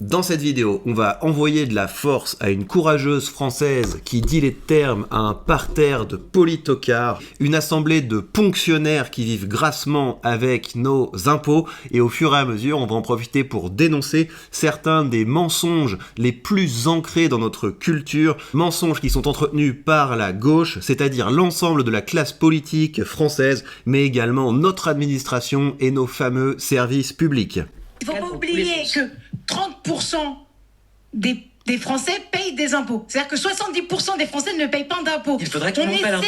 Dans cette vidéo, on va envoyer de la force à une courageuse française qui dit les termes à un parterre de politocards, une assemblée de ponctionnaires qui vivent grassement avec nos impôts, et au fur et à mesure, on va en profiter pour dénoncer certains des mensonges les plus ancrés dans notre culture, mensonges qui sont entretenus par la gauche, c'est-à-dire l'ensemble de la classe politique française, mais également notre administration et nos fameux services publics. Il ne faut pas oublier que 30% des Français payent des impôts. C'est-à-dire que 70% des Français ne payent pas d'impôts. Il faudrait qu'on On est paie l'impôt.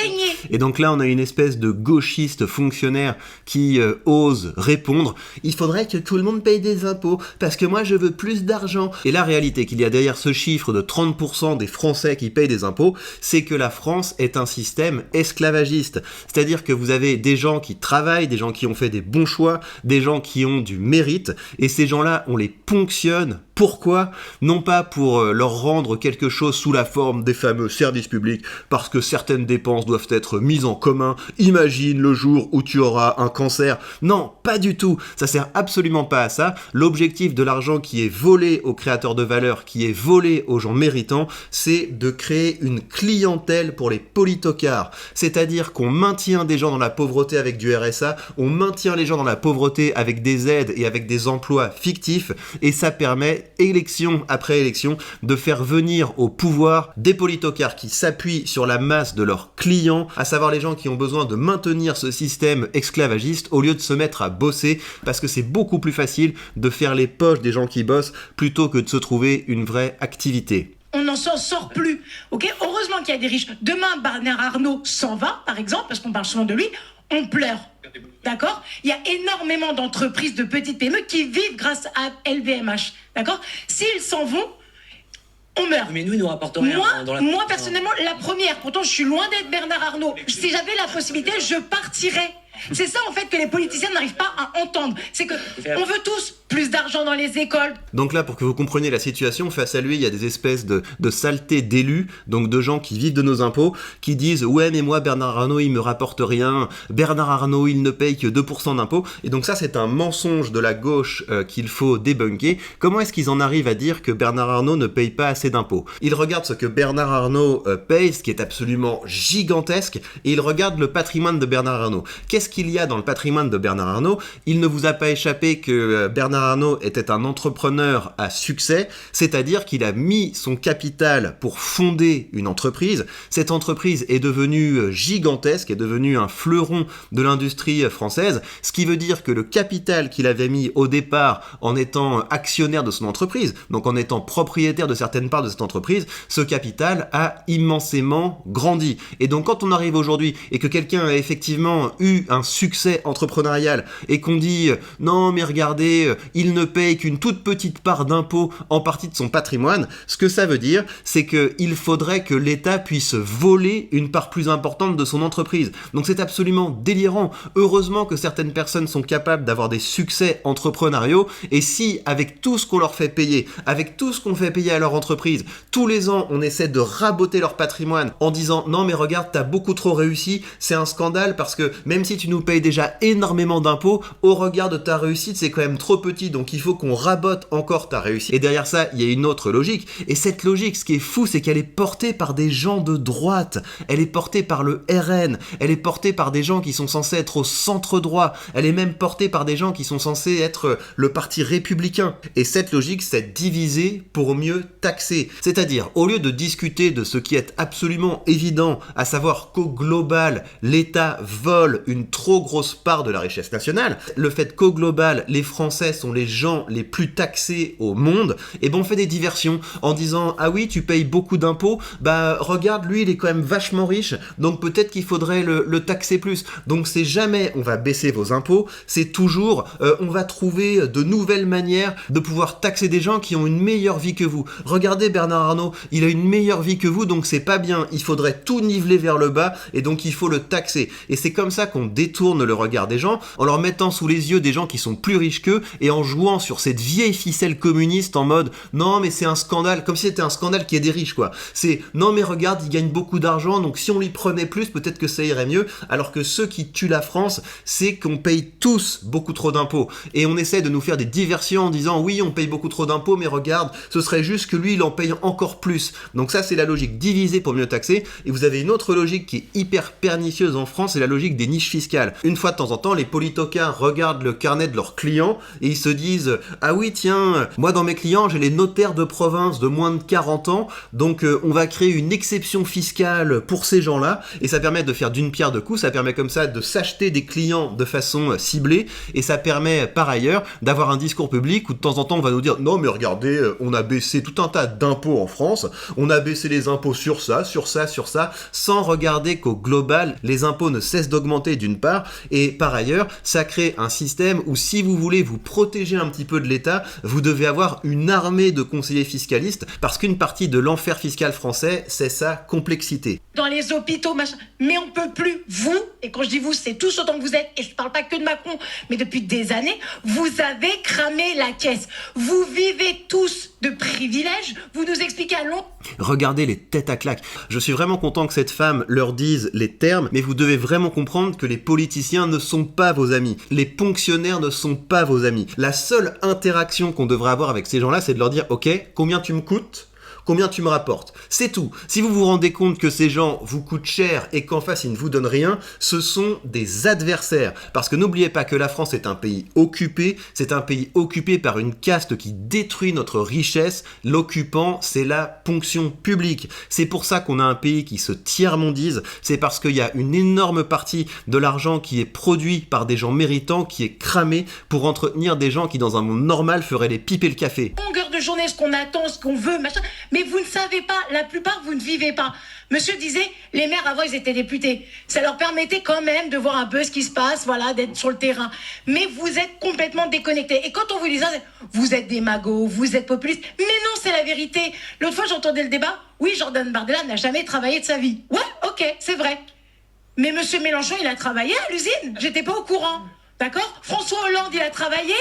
Et donc là, on a une espèce de gauchiste fonctionnaire qui ose répondre « Il faudrait que tout le monde paye des impôts, parce que moi, je veux plus d'argent. » Et la réalité qu'il y a derrière ce chiffre de 30% des Français qui payent des impôts, c'est que la France est un système esclavagiste. C'est-à-dire que vous avez des gens qui travaillent, des gens qui ont fait des bons choix, des gens qui ont du mérite, et ces gens-là, on les ponctionne. Pourquoi ? Non pas pour leur rendre quelque chose sous la forme des fameux services publics, parce que certaines dépenses doivent être mises en commun. Imagine le jour où tu auras un cancer. Non, pas du tout. Ça sert absolument pas à ça. L'objectif de l'argent qui est volé aux créateurs de valeur, qui est volé aux gens méritants, c'est de créer une clientèle pour les politocards. C'est-à-dire qu'on maintient des gens dans la pauvreté avec du RSA, on maintient les gens dans la pauvreté avec des aides et avec des emplois fictifs, et ça permet élection après élection, de faire venir au pouvoir des politocards qui s'appuient sur la masse de leurs clients, à savoir les gens qui ont besoin de maintenir ce système esclavagiste au lieu de se mettre à bosser, parce que c'est beaucoup plus facile de faire les poches des gens qui bossent plutôt que de se trouver une vraie activité. On n'en sort plus. Okay, heureusement qu'il y a des riches. Demain, Bernard Arnault s'en va, par exemple, parce qu'on parle souvent de lui, on pleure. D'accord ? Il y a énormément d'entreprises de petites PME qui vivent grâce à LVMH. D'accord ? S'ils s'en vont, on meurt. Mais nous, ils nous rapportent rien dans la... Moi, personnellement, la première. Pourtant, je suis loin d'être Bernard Arnault. Si j'avais la possibilité, je partirais. C'est ça, en fait, que les politiciens n'arrivent pas à entendre. C'est que on veut tous plus d'argent dans les écoles. Donc là, pour que vous compreniez la situation, face à lui, il y a des espèces de saletés d'élus, donc de gens qui vivent de nos impôts, qui disent « Ouais, mais moi, Bernard Arnault, il me rapporte rien. Bernard Arnault, il ne paye que 2% d'impôts. » Et donc ça, c'est un mensonge de la gauche qu'il faut débunker. Comment est-ce qu'ils en arrivent à dire que Bernard Arnault ne paye pas assez d'impôts ? Ils regardent ce que Bernard Arnault paye, ce qui est absolument gigantesque, et ils regardent le patrimoine de Bernard Arnault. Qu'est-ce qu'il y a dans le patrimoine de Bernard Arnault ? Il ne vous a pas échappé que Bernard Arnault était un entrepreneur à succès, c'est-à-dire qu'il a mis son capital pour fonder une entreprise. Cette entreprise est devenue gigantesque, est devenue un fleuron de l'industrie française, ce qui veut dire que le capital qu'il avait mis au départ en étant actionnaire de son entreprise, donc en étant propriétaire de certaines parts de cette entreprise, ce capital a immensément grandi. Et donc quand on arrive aujourd'hui et que quelqu'un a effectivement eu un succès entrepreneurial et qu'on dit « Non mais regardez, il ne paye qu'une toute petite part d'impôt en partie de son patrimoine », ce que ça veut dire, c'est qu'il faudrait que l'État puisse voler une part plus importante de son entreprise. Donc c'est absolument délirant. Heureusement que certaines personnes sont capables d'avoir des succès entrepreneuriaux, et si, avec tout ce qu'on leur fait payer, avec tout ce qu'on fait payer à leur entreprise, tous les ans, on essaie de raboter leur patrimoine en disant « Non mais regarde, t'as beaucoup trop réussi, c'est un scandale parce que même si tu nous payes déjà énormément d'impôts, au regard de ta réussite, c'est quand même trop petit, donc il faut qu'on rabote encore ta réussite. » Et derrière ça, il y a une autre logique, et cette logique, ce qui est fou, c'est qu'elle est portée par des gens de droite, elle est portée par le RN, elle est portée par des gens qui sont censés être au centre droit, elle est même portée par des gens qui sont censés être le parti républicain. Et cette logique, c'est diviser pour mieux taxer. C'est-à-dire, au lieu de discuter de ce qui est absolument évident, à savoir qu'au global, l'État vole une trop grosse part de la richesse nationale, le fait qu'au global, les Français sont les gens les plus taxés au monde, et ben on fait des diversions en disant « Ah oui, tu payes beaucoup d'impôts, bah regarde, lui, il est quand même vachement riche, donc peut-être qu'il faudrait le taxer plus. » Donc c'est jamais on va baisser vos impôts, c'est toujours on va trouver de nouvelles manières de pouvoir taxer des gens qui ont une meilleure vie que vous. Regardez Bernard Arnault, il a une meilleure vie que vous, donc c'est pas bien, il faudrait tout niveler vers le bas, et donc il faut le taxer. Et c'est comme ça qu'on détournent le regard des gens en leur mettant sous les yeux des gens qui sont plus riches qu'eux et en jouant sur cette vieille ficelle communiste en mode non mais c'est un scandale, comme si c'était un scandale qu'il y ait des riches quoi. C'est non mais regarde, il gagne beaucoup d'argent donc si on lui prenait plus peut-être que ça irait mieux, alors que ceux qui tuent la France c'est qu'on paye tous beaucoup trop d'impôts et on essaie de nous faire des diversions en disant oui on paye beaucoup trop d'impôts mais regarde ce serait juste que lui il en paye encore plus. Donc ça c'est la logique diviser pour mieux taxer. Et vous avez une autre logique qui est hyper pernicieuse en France, c'est la logique des niches fiscales. Une fois de temps en temps, les politocards regardent le carnet de leurs clients et ils se disent « Ah oui, tiens, moi dans mes clients, j'ai les notaires de province de moins de 40 ans, donc on va créer une exception fiscale pour ces gens-là. » Et ça permet de faire d'une pierre deux coups, ça permet comme ça de s'acheter des clients de façon ciblée et ça permet par ailleurs d'avoir un discours public où de temps en temps on va nous dire « Non mais regardez, on a baissé tout un tas d'impôts en France, on a baissé les impôts sur ça, sur ça, sur ça, sans regarder qu'au global, les impôts ne cessent d'augmenter d'une part, et par ailleurs, ça crée un système où si vous voulez vous protéger un petit peu de l'État, vous devez avoir une armée de conseillers fiscalistes, parce qu'une partie de l'enfer fiscal français, c'est sa complexité. Dans les hôpitaux, machin, mais on peut plus, vous, et quand je dis vous, c'est tous autant que vous êtes, et je parle pas que de Macron, mais depuis des années, vous avez cramé la caisse. Vous vivez tous de privilèges, vous nous expliquez à long. Regardez les têtes à claques. Je suis vraiment content que cette femme leur dise les termes, mais vous devez vraiment comprendre que les politiciens ne sont pas vos amis. Les ponctionnaires ne sont pas vos amis. La seule interaction qu'on devrait avoir avec ces gens-là, c'est de leur dire « Ok, combien tu me coûtes ? Combien tu me rapportes ?» C'est tout. Si vous vous rendez compte que ces gens vous coûtent cher et qu'en face ils ne vous donnent rien, ce sont des adversaires. Parce que n'oubliez pas que la France est un pays occupé, c'est un pays occupé par une caste qui détruit notre richesse. L'occupant, c'est la ponction publique. C'est pour ça qu'on a un pays qui se tiers-mondise, c'est parce qu'il y a une énorme partie de l'argent qui est produit par des gens méritants, qui est cramé pour entretenir des gens qui dans un monde normal feraient les pipes et le café. Longueur de journée, ce qu'on attend, ce qu'on veut, machin. Mais vous ne savez pas, la plupart, vous ne vivez pas. Monsieur disait, les maires avant, ils étaient députés. Ça leur permettait quand même de voir un peu ce qui se passe, voilà, d'être sur le terrain. Mais vous êtes complètement déconnectés. Et quand on vous dit ça, vous êtes des magots, vous êtes populistes. Mais non, c'est la vérité. L'autre fois, j'entendais le débat. Oui, Jordan Bardella n'a jamais travaillé de sa vie. Ouais, ok, c'est vrai. Mais monsieur Mélenchon, il a travaillé à l'usine. J'étais pas au courant. D'accord ? François Hollande, il a travaillé ?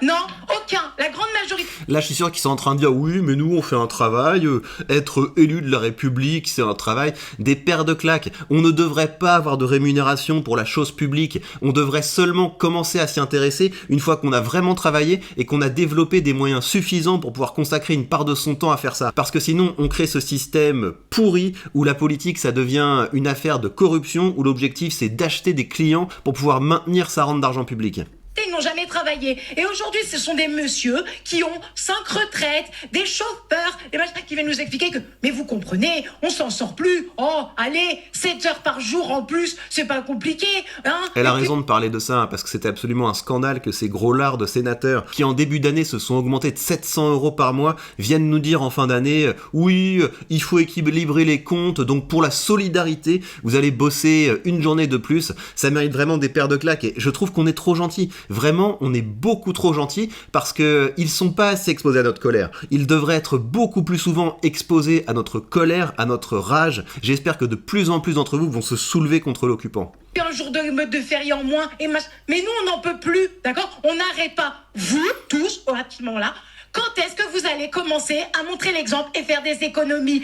Non, aucun, la grande majorité. Là, je suis sûr qu'ils sont en train de dire oui, mais nous, on fait un travail, être élu de la République, c'est un travail. Des paires de claques. On ne devrait pas avoir de rémunération pour la chose publique. On devrait seulement commencer à s'y intéresser une fois qu'on a vraiment travaillé et qu'on a développé des moyens suffisants pour pouvoir consacrer une part de son temps à faire ça. Parce que sinon, on crée ce système pourri où la politique, ça devient une affaire de corruption, où l'objectif, c'est d'acheter des clients pour pouvoir maintenir sa rente d'argent public. Ils n'ont jamais travaillé. Et aujourd'hui, ce sont des messieurs qui ont 5 retraites, des chauffeurs, des machins qui viennent nous expliquer que, mais vous comprenez, on s'en sort plus. Oh, allez, 7 heures par jour en plus, c'est pas compliqué, hein. Elle a raison de parler de ça, parce que c'était absolument un scandale que ces gros lards de sénateurs, qui en début d'année se sont augmentés de 700 € par mois, viennent nous dire en fin d'année, oui, il faut équilibrer les comptes, donc pour la solidarité, vous allez bosser une journée de plus. Ça mérite vraiment des paires de claques, et je trouve qu'on est trop gentils. Vraiment, on est beaucoup trop gentils parce que ils sont pas assez exposés à notre colère. Ils devraient être beaucoup plus souvent exposés à notre colère, à notre rage. J'espère que de plus en plus d'entre vous vont se soulever contre l'occupant. Un jour de férié en moins, et mais nous, on n'en peut plus, d'accord ? On n'arrête pas. Vous, tous, à ce moment-là, quand est-ce que vous allez commencer à montrer l'exemple et faire des économies ?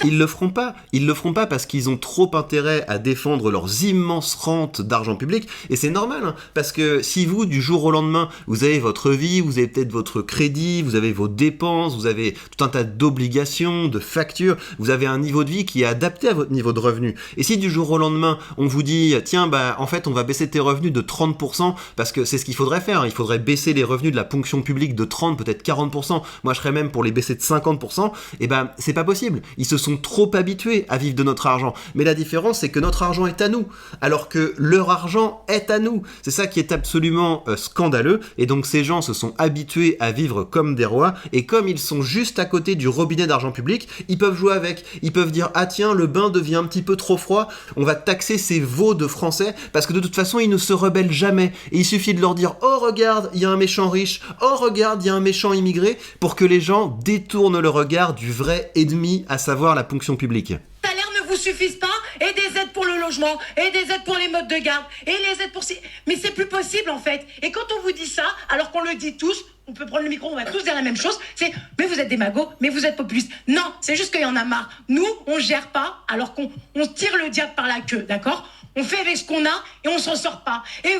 Ils le feront pas. Ils le feront pas parce qu'ils ont trop intérêt à défendre leurs immenses rentes d'argent public. Et c'est normal, hein, parce que si vous, du jour au lendemain, vous avez votre vie, vous avez peut-être votre crédit, vous avez vos dépenses, vous avez tout un tas d'obligations, de factures, vous avez un niveau de vie qui est adapté à votre niveau de revenu. Et si du jour au lendemain, on vous dit, tiens, bah, en fait, on va baisser tes revenus de 30%, parce que c'est ce qu'il faudrait faire. Il faudrait baisser les revenus de la ponction publique de 30, peut-être 40%. Moi je serais même pour les baisser de 50%, et ben c'est pas possible. Ils se sont trop habitués à vivre de notre argent. Mais la différence c'est que notre argent est à nous, alors que leur argent est à nous. C'est ça qui est absolument scandaleux, et donc ces gens se sont habitués à vivre comme des rois, et comme ils sont juste à côté du robinet d'argent public, ils peuvent jouer avec. Ils peuvent dire, ah tiens, le bain devient un petit peu trop froid, on va taxer ces veaux de français, parce que de toute façon ils ne se rebellent jamais. Et il suffit de leur dire, oh regarde, il y a un méchant riche, oh regarde, il y a un méchant immigré, pour que les gens détournent le regard du vrai ennemi, à savoir la ponction publique. Salaire ne vous suffisent pas, et des aides pour le logement, et des aides pour les modes de garde, et les aides pour... Mais c'est plus possible en fait. Et quand on vous dit ça, alors qu'on le dit tous, on peut prendre le micro, on va tous dire la même chose, c'est « mais vous êtes des magots, mais vous êtes populistes ». Non, c'est juste qu'il y en a marre. Nous, on gère pas, alors qu'on tire le diable par la queue, d'accord? On fait avec ce qu'on a, et on s'en sort pas. Et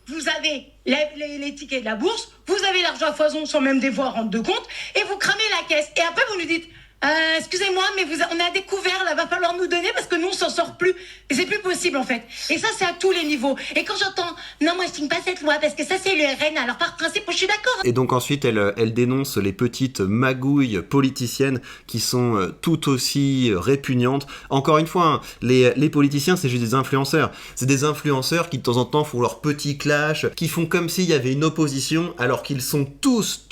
vous avez les tickets de la bourse, vous avez l'argent à foison sans même des voix à rendre de compte, et vous cramez la caisse. Et après, vous nous dites excusez-moi, mais on a découvert, là, va falloir nous donner parce que nous, on s'en sort plus. Et c'est plus possible, en fait. Et ça, c'est à tous les niveaux. Et quand j'entends, non, moi, je signe pas cette loi parce que ça, c'est le RN. Alors, par principe, je suis d'accord. Et donc, ensuite, elle dénonce les petites magouilles politiciennes qui sont tout aussi répugnantes. Encore une fois, hein, les politiciens, c'est juste des influenceurs. C'est des influenceurs qui, de temps en temps, font leur petit clash, qui font comme s'il y avait une opposition, alors qu'ils sont tous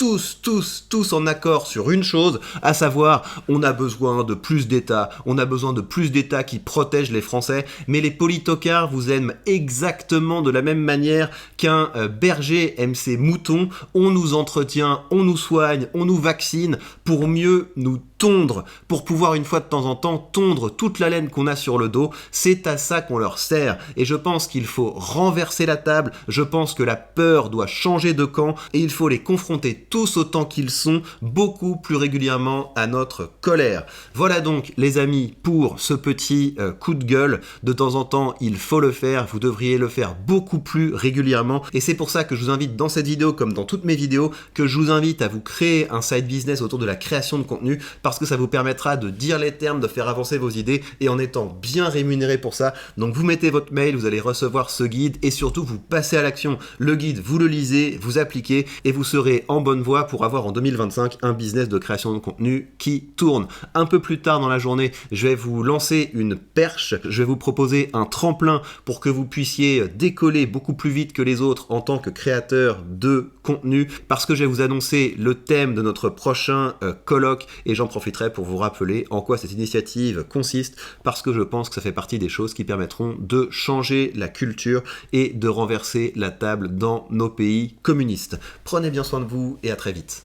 en accord sur une chose, à savoir, on a besoin de plus d'État, on a besoin de plus d'État qui protège les Français, mais les politocards vous aiment exactement de la même manière qu'un berger aime ses moutons. On nous entretient, on nous soigne, on nous vaccine pour mieux nous tondre, pour pouvoir une fois de temps en temps tondre toute la laine qu'on a sur le dos. C'est à ça qu'on leur sert. Et je pense qu'il faut renverser la table, je pense que la peur doit changer de camp et il faut les confronter tous autant qu'ils sont, beaucoup plus régulièrement à notre colère. Voilà donc les amis pour ce petit coup de gueule. De temps en temps, il faut le faire, vous devriez le faire beaucoup plus régulièrement et c'est pour ça que je vous invite dans cette vidéo comme dans toutes mes vidéos, que je vous invite à vous créer un side business autour de la création de contenu parce que ça vous permettra de dire les termes, de faire avancer vos idées et en étant bien rémunéré pour ça. Donc vous mettez votre mail, vous allez recevoir ce guide et surtout vous passez à l'action. Le guide, vous le lisez, vous appliquez et vous serez en bonne voie pour avoir en 2025 un business de création de contenu qui tourne. Un peu plus tard dans la journée, je vais vous lancer une perche, je vais vous proposer un tremplin pour que vous puissiez décoller beaucoup plus vite que les autres en tant que créateur de contenu parce que je vais vous annoncer le thème de notre prochain colloque et j'en profiterai pour vous rappeler en quoi cette initiative consiste parce que je pense que ça fait partie des choses qui permettront de changer la culture et de renverser la table dans nos pays communistes. Prenez bien soin de vous et à très vite.